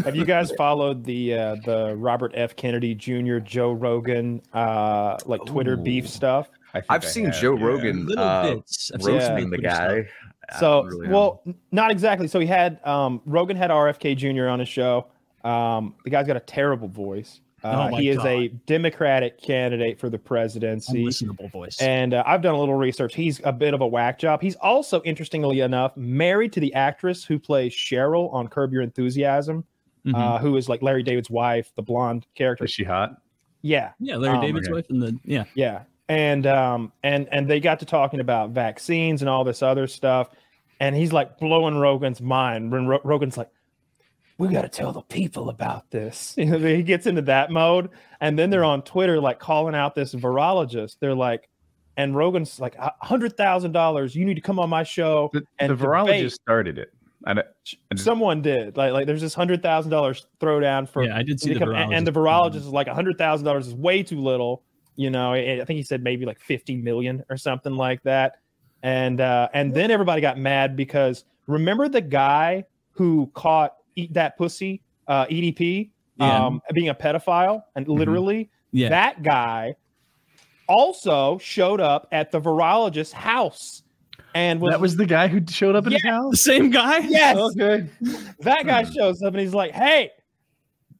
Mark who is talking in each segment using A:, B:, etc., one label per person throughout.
A: Have you guys followed the Robert F. Kennedy Jr. Joe Rogan like Twitter beef stuff?
B: I've seen Joe Rogan roasting the guy.
A: So, well, not exactly. So he had Rogan had RFK Jr. on his show. The guy's got a terrible voice. He is a Democratic candidate for the presidency.
C: Unlistenable voice.
A: And I've done a little research. He's a bit of a whack job. He's also, interestingly enough, married to the actress who plays Cheryl on Curb Your Enthusiasm, who is like Larry David's wife, the blonde character.
D: Is she hot?
A: Yeah.
C: Yeah, Larry David's wife.
A: Yeah. And they got to talking about vaccines and all this other stuff. And he's like blowing Rogan's mind. When Rogan's like, we got to tell the people about this. You know, he gets into that mode. And then they're on Twitter, like calling out this virologist. They're like, and Rogan's like, $100,000. You need to come on my show. And
D: the virologist started it.
A: Someone did. Like there's this $100,000 throwdown for.
C: Yeah, I did see the virologist.
A: And the virologist is like $100,000 is way too little. You know, I think he said maybe like 50 million or something like that. And then everybody got mad because remember the guy who caught Eat That Pussy, EDP, being a pedophile, and literally that guy also showed up at the virologist's house. And
D: that was the guy who showed up at his house?
C: The same guy?
A: Yes.
D: Okay.
A: That guy shows up and he's like, hey,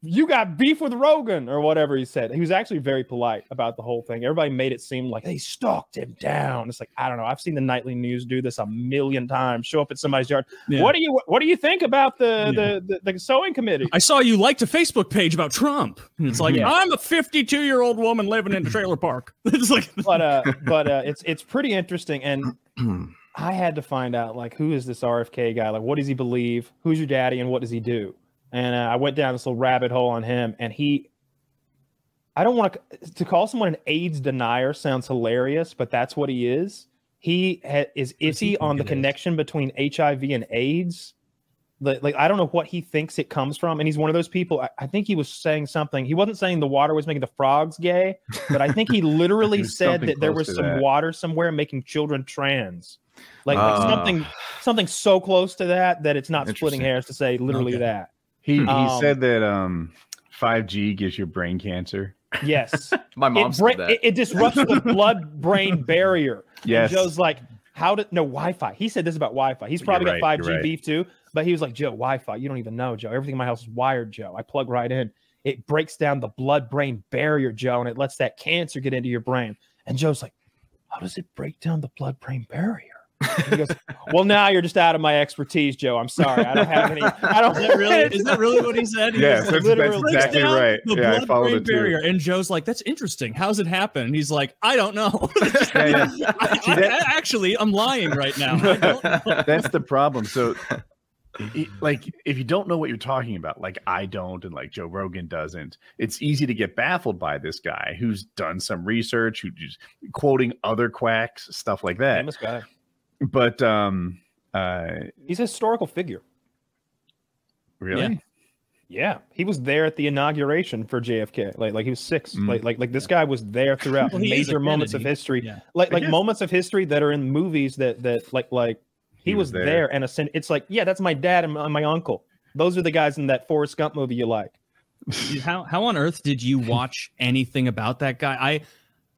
A: you got beef with Rogan or whatever he said. He was actually very polite about the whole thing. Everybody made it seem like they stalked him down. It's like, I don't know. I've seen the nightly news do this a million times. Show up at somebody's yard. Yeah. What do you think about the sewing committee?
C: I saw you liked a Facebook page about Trump. And it's like, I'm a 52-year-old woman living in a trailer park. It's like,
A: but it's pretty interesting. And I had to find out, like, who is this RFK guy? Like, what does he believe? Who's your daddy and what does he do? And I went down this little rabbit hole on him, and I don't want to call someone an AIDS denier sounds hilarious, but that's what he is. He is iffy on the connection between HIV and AIDS. Like, I don't know what he thinks it comes from. And he's one of those people, I think he was saying something. He wasn't saying the water was making the frogs gay, but I think he literally said that there was some water somewhere making children trans. Like something so close to that it's not splitting hairs to say literally that.
D: He said that 5G gives you brain cancer.
A: Yes.
B: My mom said that.
A: It disrupts the blood-brain barrier.
D: Yes.
A: And Joe's like, Wi-Fi. He said this about Wi-Fi. He's probably got 5G beef too, but he was like, Joe, Wi-Fi, you don't even know, Joe. Everything in my house is wired, Joe. I plug right in. It breaks down the blood-brain barrier, Joe, and it lets that cancer get into your brain. And Joe's like, how does it break down the blood-brain barrier? He goes, well, now you're just out of my expertise, Joe. I'm sorry. I don't have any.
C: Is that really what he said?
D: Yes, that's exactly right.
C: The blood-brain barrier. And Joe's like, that's interesting. How's it happen? And he's like, I don't know. Actually, I'm lying right now. I don't know.
D: That's the problem. So, like, if you don't know what you're talking about, like I don't, and like Joe Rogan doesn't, it's easy to get baffled by this guy who's done some research, who's just quoting other quacks, stuff like that.
A: Famous guy.
D: But
A: he's a historical figure.
D: Really?
A: Yeah. He was there at the inauguration for JFK. Like he was 6. Like this guy was there throughout major moments of history. Yeah. Like moments of history that are in movies that like he was there. And it's like, yeah, that's my dad and my uncle. Those are the guys in that Forrest Gump movie you like.
C: How on earth did you watch anything about that guy?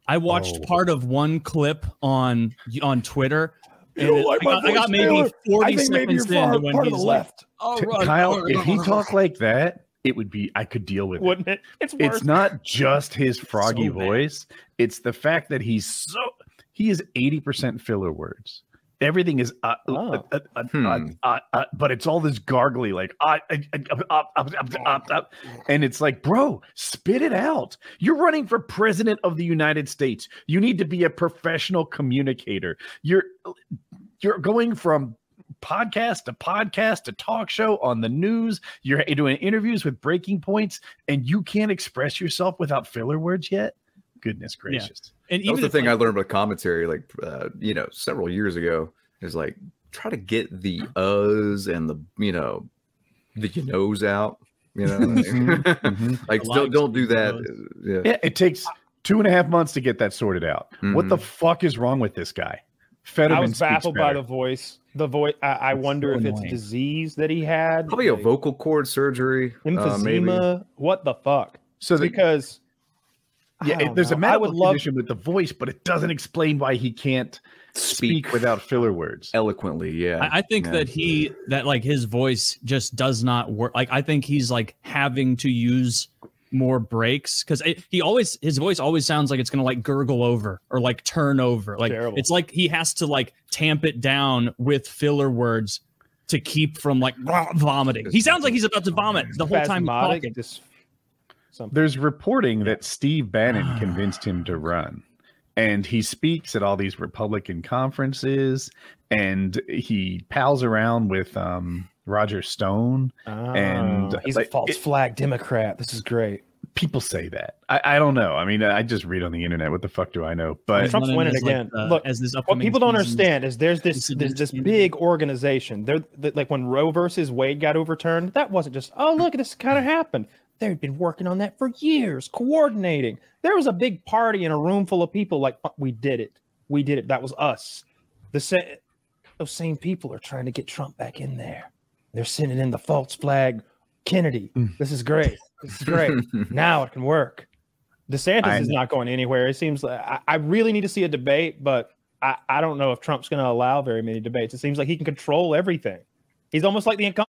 C: I watched part of one clip on Twitter. And I got maybe 40 seconds in when he's like,
D: Kyle, if he talked like that, it would be, I could deal with it.
A: Wouldn't it?
D: It's not just his froggy voice. It's the fact that he is 80% filler words. Everything is, but it's all this gargly, like, and it's like, bro, spit it out. You're running for president of the United States. You need to be a professional communicator. You're going from podcast to talk show on the news. You're doing interviews with breaking points, and you can't express yourself without filler words yet. Goodness gracious.
B: Yeah. And even the thing I learned about commentary, like, several years ago, is like, try to get the uhs and the, the knows out, like, don't do that.
D: Yeah. It takes 2.5 months to get that sorted out. What the fuck is wrong with this guy?
A: I was baffled by the voice. The voice. I wonder if it's a disease that he had.
B: Probably like, a vocal cord surgery.
A: Emphysema.
B: Maybe.
A: What the fuck?
D: So
A: because
D: there's a medical condition with the voice, but it doesn't explain why he can't speak without filler words
B: eloquently. Yeah,
C: I think that like his voice just does not work. Like I think he's like having to use more breaks because his voice always sounds like it's gonna like gurgle over or like turn over. Like Terrible. It's like he has to like tamp it down with filler words to keep from like vomiting. He sounds like he's about to vomit the whole time he's talking.
D: There's reporting that Steve Bannon convinced him to run, and he speaks at all these Republican conferences, and he pals around with Roger Stone, and
A: he's a false flag Democrat. This is great.
D: People say that. I don't know. I mean, I just read on the internet. What the fuck do I know? But
A: Trump's winning again. Look, what people don't understand is there's this big organization. They're like when Roe versus Wade got overturned. That wasn't just look, this kind of happened. They'd been working on that for years, coordinating. There was a big party in a room full of people like, we did it. We did it. That was us. Those same people are trying to get Trump back in there. They're sending in the false flag Kennedy. This is great. This is great. Now it can work. DeSantis is not going anywhere. It seems like I really need to see a debate, but I don't know if Trump's going to allow very many debates. It seems like he can control everything. He's almost like the incumbent.